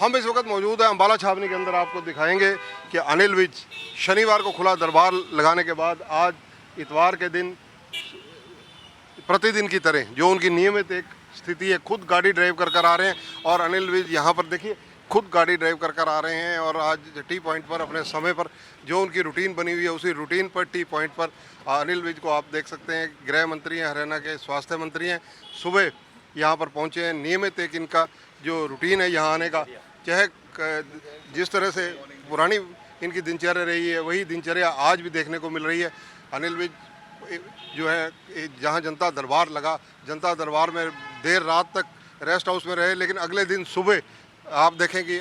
हम इस वक्त मौजूद हैं अम्बाला छावनी के अंदर। आपको दिखाएंगे कि अनिल विज शनिवार को खुला दरबार लगाने के बाद आज इतवार के दिन प्रतिदिन की तरह जो उनकी नियमित एक स्थिति है, खुद गाड़ी ड्राइव कर आ रहे हैं। और अनिल विज यहाँ पर देखिए खुद गाड़ी ड्राइव कर आ रहे हैं और आज टी पॉइंट पर अपने समय पर जो उनकी रूटीन बनी हुई है उसी रूटीन पर टी पॉइंट पर अनिल विज को आप देख सकते हैं। गृह मंत्री हैं, हरियाणा के स्वास्थ्य मंत्री हैं, सुबह यहाँ पर पहुँचे हैं। नियमित एक इनका जो रूटीन है यहाँ आने का, चाहे जिस तरह से पुरानी इनकी दिनचर्या रही है वही दिनचर्या आज भी देखने को मिल रही है। अनिल विज जो है जहाँ जनता दरबार लगा, जनता दरबार में देर रात तक रेस्ट हाउस में रहे, लेकिन अगले दिन सुबह आप देखें कि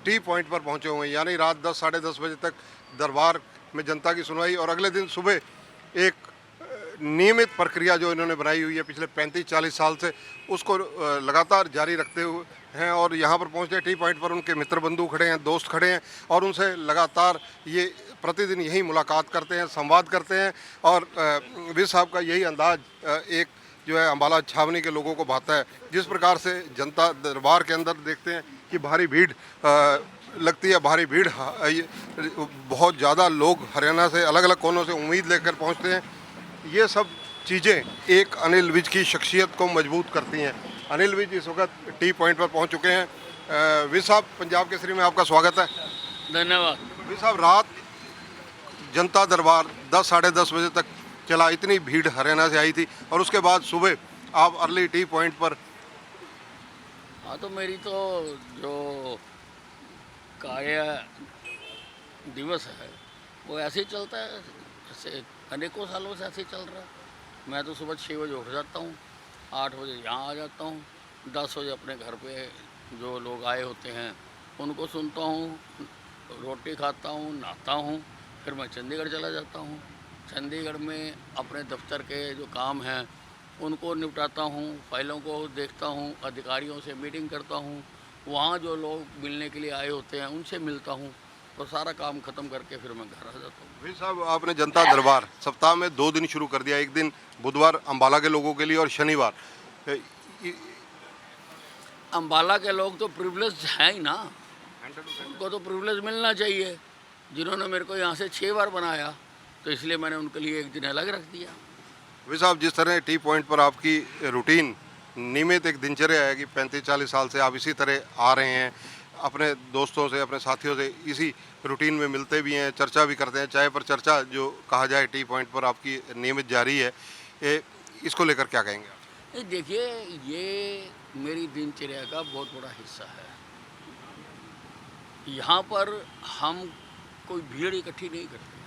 टी पॉइंट पर पहुंचे हुए हैं, यानी रात 10 साढ़े 10 बजे तक दरबार में जनता की सुनवाई। और अगले दिन सुबह एक नियमित प्रक्रिया जो इन्होंने बनाई हुई है पिछले 35-40 साल से, उसको लगातार जारी रखते हुए हैं। और यहाँ पर पहुँचे टी पॉइंट पर उनके मित्र बंधु खड़े हैं, दोस्त खड़े हैं और उनसे लगातार ये प्रतिदिन यही मुलाकात करते हैं, संवाद करते हैं। और विज साहब का यही अंदाज एक जो है अम्बाला छावनी के लोगों को भाता है। जिस प्रकार से जनता दरबार के अंदर देखते हैं कि भारी भीड़ लगती है, भारी भीड़ बहुत ज़्यादा लोग हरियाणा से अलग अलग कोनों से उम्मीद लेकर पहुंचते हैं। ये सब चीज़ें एक अनिल विज की शख्सियत को मजबूत करती हैं। अनिल विज इस वक्त टी पॉइंट पर पहुंच चुके हैं। विज साहब, पंजाब केसरी में आपका स्वागत है। धन्यवाद। विज साहब, रात जनता दरबार 10 साढ़े 10 बजे तक चला, इतनी भीड़ हरियाणा से आई थी, और उसके बाद सुबह आप अर्ली टी पॉइंट पर। हाँ, तो मेरी तो जो कार्य दिवस है वो ऐसे ही चलता है, ऐसे अनेकों सालों से ऐसे ही चल रहा है। मैं तो सुबह 6 बजे उठ जाता हूँ, 8 बजे यहाँ आ जाता हूँ, 10 बजे अपने घर पे जो लोग आए होते हैं उनको सुनता हूँ, रोटी खाता हूँ, नहाता हूँ, फिर मैं चंडीगढ़ चला जाता हूँ। चंडीगढ़ में अपने दफ्तर के जो काम हैं उनको निपटाता हूँ, फाइलों को देखता हूँ, अधिकारियों से मीटिंग करता हूँ, वहाँ जो लोग मिलने के लिए आए होते हैं उनसे मिलता हूँ, और सारा काम ख़त्म करके फिर मैं घर आ जाता हूँ। भाई साहब, आपने जनता दरबार सप्ताह में 2 दिन शुरू कर दिया, एक दिन बुधवार अम्बाला के लोगों के लिए और शनिवार। अम्बाला के लोग तो प्रिविलेज हैं ही ना, उनको तो प्रिविलेज मिलना चाहिए। जिन्होंने मेरे को यहाँ से 6 बार बनाया तो इसलिए मैंने उनके लिए एक दिन अलग रख दिया। भाई साहब, जिस तरह टी पॉइंट पर आपकी रूटीन नियमित एक दिनचर्या है कि 35-40 साल से आप इसी तरह आ रहे हैं, अपने दोस्तों से, अपने साथियों से इसी रूटीन में मिलते भी हैं, चर्चा भी करते हैं, चाय पर चर्चा जो कहा जाए टी पॉइंट पर आपकी नियमित जारी है, इसको लेकर क्या कहेंगे आप? देखिए, ये मेरी दिनचर्या का बहुत बड़ा हिस्सा है। यहाँ पर हम कोई भीड़ इकट्ठी नहीं करते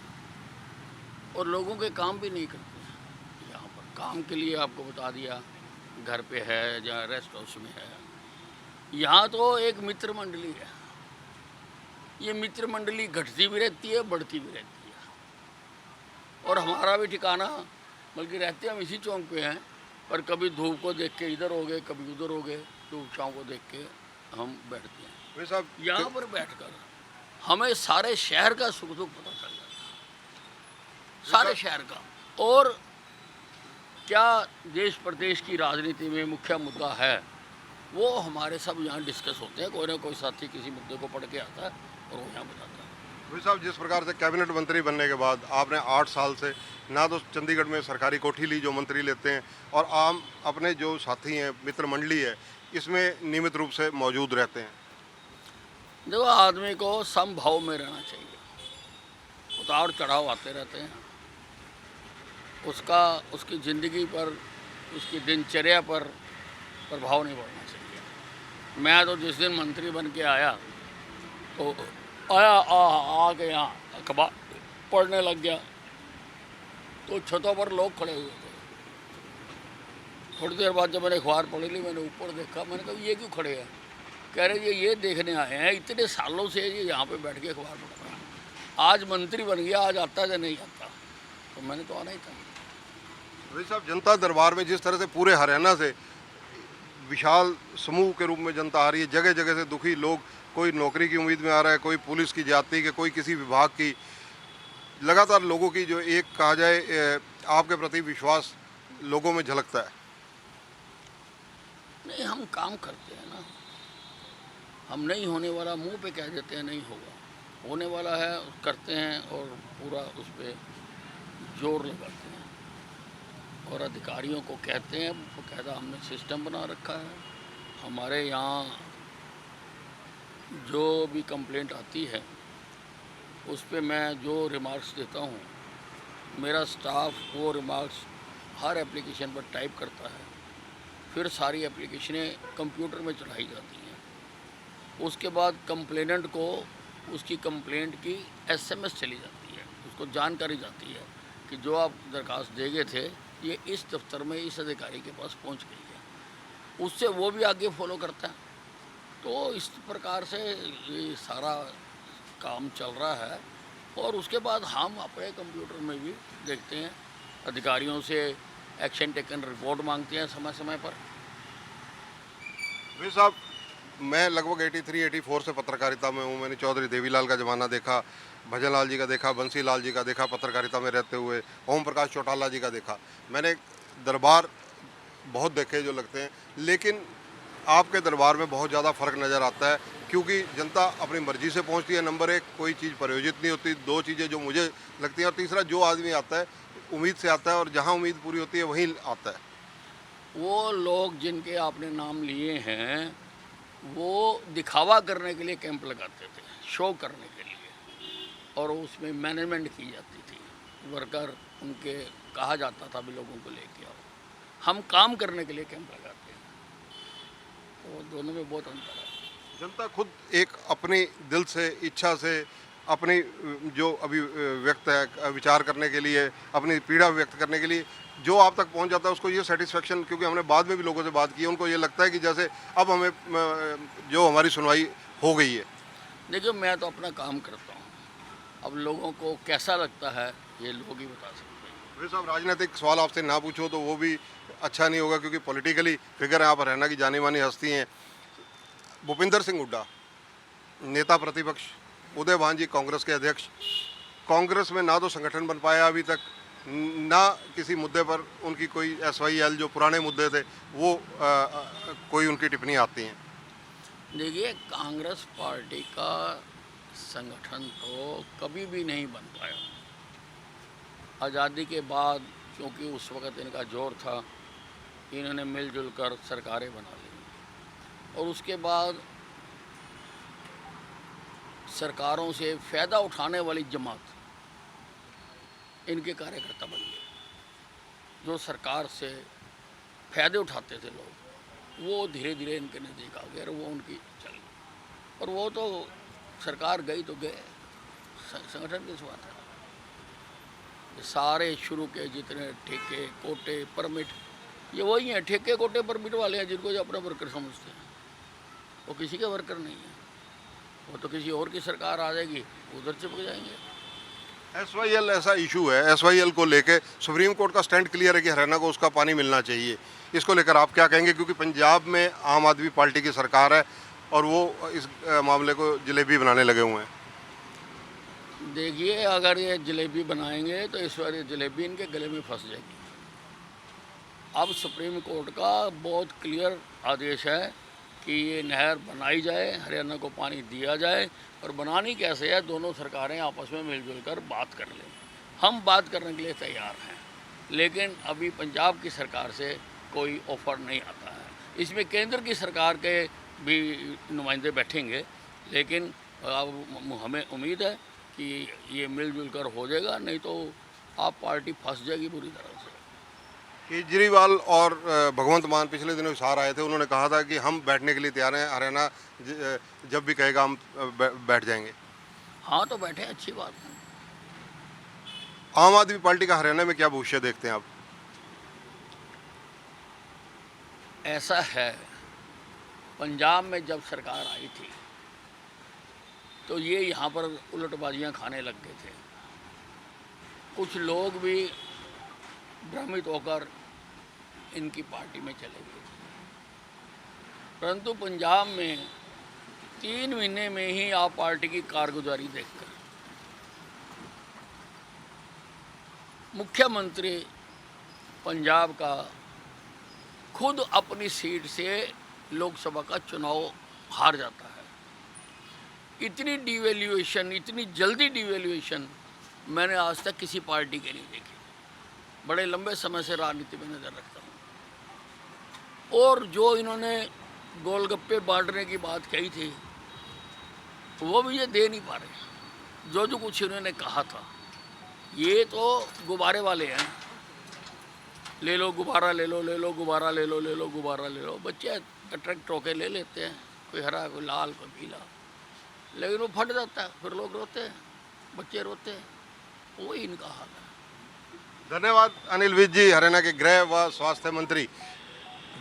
और लोगों के काम भी नहीं करते। यहाँ पर काम के लिए आपको बता दिया, घर पे है या रेस्ट हाउस में है। यहाँ तो एक मित्र मंडली है, ये मित्र मंडली घटती भी रहती है, बढ़ती भी रहती है। और हमारा भी ठिकाना, बल्कि रहते हम इसी चौक पे हैं, पर कभी धूप को देख के इधर हो गए, कभी उधर हो गए, धूप छाँव को देख के हम बैठते हैं। भाई साहब, यहाँ पर बैठकर हमें सारे शहर का सुख दुख पता चल जाता है, सारे शहर का। और क्या देश प्रदेश की राजनीति में मुख्य मुद्दा है वो हमारे सब यहाँ डिस्कस होते हैं। कोई ना कोई साथी किसी मुद्दे को पढ़ के आता है और वो यहाँ बताता है। भाई साहब, जिस प्रकार से कैबिनेट मंत्री बनने के बाद आपने 8 साल से ना तो चंडीगढ़ में सरकारी कोठी ली जो मंत्री लेते हैं, और आम अपने जो साथी हैं, मित्र मंडली है, इसमें नियमित रूप से मौजूद रहते हैं। देखो, आदमी को समभाव में रहना चाहिए। उतार चढ़ाव आते रहते हैं, उसकी ज़िंदगी पर, उसकी दिनचर्या पर प्रभाव नहीं पड़ना चाहिए। मैं तो जिस दिन मंत्री बन के आया तो आके यहाँ अखबार पढ़ने लग गया तो छतों पर लोग खड़े हुए थे। थोड़ी देर बाद जब मैंने अखबार पढ़ ली, मैंने ऊपर देखा, मैंने कहा ये क्यों खड़े हैं? कह रहे ये देखने आए हैं, इतने सालों से ये यहाँ पे बैठ के अखबार पढ़ रहा है, आज मंत्री बन गया, आज आता या नहीं आता? तो मैंने तो आना ही था। भाई साहब, जनता दरबार में जिस तरह से पूरे हरियाणा से विशाल समूह के रूप में जनता आ रही है, जगह जगह से दुखी लोग, कोई नौकरी की उम्मीद में आ रहा है, कोई पुलिस की जाति के, कोई किसी विभाग की, लगातार लोगों की जो एक कहा जाए आपके प्रति विश्वास लोगों में झलकता है। नहीं, हम काम करते हैं ना, हम नहीं होने वाला मुंह पे कह देते हैं नहीं होगा, होने वाला है करते हैं और पूरा उस पर जोर लगाते हैं और अधिकारियों को कहते हैं, बकायदा हमने सिस्टम बना रखा है। हमारे यहाँ जो भी कंप्लेंट आती है उस पे मैं जो रिमार्क्स देता हूँ, मेरा स्टाफ वो रिमार्क्स हर एप्लीकेशन पर टाइप करता है, फिर सारी एप्लीकेशनें कंप्यूटर में चढ़ाई जाती हैं। उसके बाद कंप्लेनेंट को उसकी कंप्लेंट की एसएमएस चली जाती है, उसको जानकारी जाती है कि जो आप दरखास्त दे गए थे ये इस दफ्तर में इस अधिकारी के पास पहुंच गई है, उससे वो भी आगे फॉलो करता है। तो इस प्रकार से ये सारा काम चल रहा है। और उसके बाद हम अपने कंप्यूटर में भी देखते हैं, अधिकारियों से एक्शन टेकन रिपोर्ट मांगते हैं समय समय पर। भाई साहब, मैं लगभग 83-84 से पत्रकारिता में हूँ। मैंने चौधरी देवीलाल का ज़माना देखा, भजन लाल जी का देखा, बंसी लाल जी का देखा पत्रकारिता में रहते हुए, ओम प्रकाश चौटाला जी का देखा। मैंने दरबार बहुत देखे जो लगते हैं, लेकिन आपके दरबार में बहुत ज़्यादा फ़र्क नज़र आता है, क्योंकि जनता अपनी मर्ज़ी से पहुंचती है। नंबर एक, कोई चीज़ प्रयोजित नहीं होती। दो चीज़ें जो मुझे लगती हैं, और तीसरा, जो आदमी आता है उम्मीद से आता है और जहाँ उम्मीद पूरी होती है वहीं आता है। वो लोग जिनके आपने नाम लिए हैं वो दिखावा करने के लिए कैंप लगाते थे, शो करने के लिए, और उसमें मैनेजमेंट की जाती थी। वर्कर उनके कहा जाता था भी लोगों को लेके आओ। हम काम करने के लिए कैंप लगाते हैं, तो दोनों में बहुत अंतर है। जनता खुद एक अपनी दिल से, इच्छा से, अपनी जो अभी व्यक्त है विचार करने के लिए, अपनी पीड़ा व्यक्त करने के लिए जो आप तक पहुंच जाता है, उसको ये सेटिस्फेक्शन, क्योंकि हमने बाद में भी लोगों से बात की, उनको ये लगता है कि जैसे अब हमें जो हमारी सुनवाई हो गई है। देखिए, मैं तो अपना काम करता हूँ, अब लोगों को कैसा लगता है ये लोग ही बता सकते हैं। वैसे साहब, राजनीतिक सवाल आपसे ना पूछो तो वो भी अच्छा नहीं होगा, क्योंकि पॉलिटिकली फिगर यहाँ पर रहना की जानी मानी हस्ती हैं। भूपिंदर सिंह हुड्डा नेता प्रतिपक्ष, उदय भान जी कांग्रेस के अध्यक्ष, कांग्रेस में ना तो संगठन बन पाया अभी तक, ना किसी मुद्दे पर उनकी कोई SYL जो पुराने मुद्दे थे वो कोई उनकी टिप्पणी आती हैं। देखिए, कांग्रेस पार्टी का संगठन तो कभी भी नहीं बन पाया। आज़ादी के बाद, क्योंकि उस वक़्त इनका जोर था, इन्होंने मिलजुल कर सरकारें बना ली, और उसके बाद सरकारों से फ़ायदा उठाने वाली जमात इनके कार्यकर्ता बन गए। जो सरकार से फ़ायदे उठाते थे लोग, वो धीरे धीरे इनके नज़दीक आ गए और वो उनकी चली। और वो तो सरकार गई तो गए, संगठन किस बात है। ये सारे शुरू के जितने ठेके, कोटे, परमिट, ये वही हैं, ठेके, कोटे, परमिट वाले हैं, जिनको जो अपने वर्कर समझते हैं। वो किसी के वर्कर नहीं है, वो तो किसी और की सरकार आ जाएगी, उधर चिपक जाएंगे। SYL ऐसा इशू है, SYL को लेके सुप्रीम कोर्ट का स्टैंड क्लियर है कि हरियाणा को उसका पानी मिलना चाहिए। इसको लेकर आप क्या कहेंगे, क्योंकि पंजाब में आम आदमी पार्टी की सरकार है और वो इस मामले को जलेबी बनाने लगे हुए हैं। देखिए, अगर ये जलेबी बनाएंगे तो इस बार ये जलेबी इनके गले में फंस जाएगी। अब सुप्रीम कोर्ट का बहुत क्लियर आदेश है कि ये नहर बनाई जाए, हरियाणा को पानी दिया जाए, और बनानी कैसे है, दोनों सरकारें आपस में मिलजुल कर बात कर लें। हम बात करने के लिए तैयार हैं, लेकिन अभी पंजाब की सरकार से कोई ऑफ़र नहीं आता है। इसमें केंद्र की सरकार के भी नुमाइंदे बैठेंगे, लेकिन अब हमें उम्मीद है कि ये मिलजुल कर हो जाएगा, नहीं तो आप पार्टी फंस जाएगी बुरी तरह से। केजरीवाल और भगवंत मान पिछले दिनों हिसार आए थे, उन्होंने कहा था कि हम बैठने के लिए तैयार हैं, हरियाणा जब भी कहेगा हम बैठ जाएंगे। हाँ, तो बैठे, अच्छी बात है। आम आदमी पार्टी का हरियाणा में क्या भविष्य देखते हैं आप? ऐसा है, पंजाब में जब सरकार आई थी तो ये यहाँ पर उलटबाजियाँ खाने लग गए थे। कुछ लोग भी भ्रमित होकर इनकी पार्टी में चले गए थे, परंतु पंजाब में 3 महीने में ही आप पार्टी की कारगुजारी देखकर मुख्यमंत्री पंजाब का खुद अपनी सीट से लोकसभा का चुनाव हार जाता है। इतनी डिवैल्यूएशन, इतनी जल्दी डिवैल्यूएशन मैंने आज तक किसी पार्टी के नहीं देखी। बड़े लंबे समय से राजनीति में नज़र रखता हूँ। और जो इन्होंने गोलगप्पे बांटने की बात कही थी वो भी ये दे नहीं पा रहे। जो कुछ इन्होंने कहा था, ये तो गुब्बारे वाले हैं, ले लो गुब्बारा, ले लो गुब्बारा, ले लो गुब्बारा, ले लो। बच्चे अट्रैक्ट होके ले लेते हैं, कोई हरा, कोई लाल, कोई पीला, लेकिन वो फट जाता है, फिर लोग रोते हैं, बच्चे रोते हैं। वही इनका हाल है। धन्यवाद अनिल विज जी, हरियाणा के गृह व स्वास्थ्य मंत्री।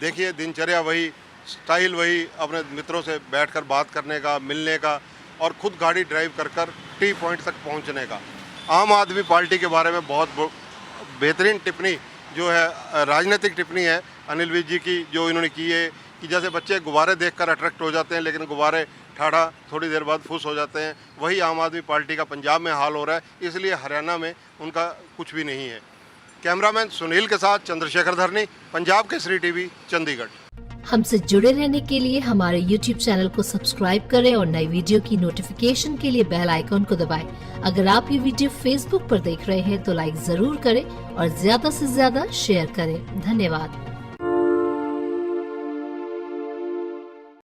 देखिए दिनचर्या वही, स्टाइल वही, अपने मित्रों से बैठकर बात करने का, मिलने का और खुद गाड़ी ड्राइव कर टी पॉइंट तक पहुंचने का। आम आदमी पार्टी के बारे में बहुत बेहतरीन टिप्पणी जो है, राजनीतिक टिप्पणी है अनिल विज जी की, जो इन्होंने की है कि जैसे बच्चे गुब्बारे देखकर अट्रैक्ट हो जाते हैं, लेकिन गुब्बारे ठाड़ा थोड़ी देर बाद फुस हो जाते हैं। वही आम आदमी पार्टी का पंजाब में हाल हो रहा है, इसलिए हरियाणा में उनका कुछ भी नहीं है। कैमरामैन सुनील के साथ चंद्रशेखर धरनी, पंजाब केसरी टीवी, चंडीगढ़। हमसे जुड़े रहने के लिए हमारे YouTube चैनल को सब्सक्राइब करें और नई वीडियो की नोटिफिकेशन के लिए बेल आइकॉन को दबाएं। अगर आप ये वीडियो Facebook पर देख रहे हैं तो लाइक जरूर करें और ज्यादा से ज्यादा शेयर करें। धन्यवाद।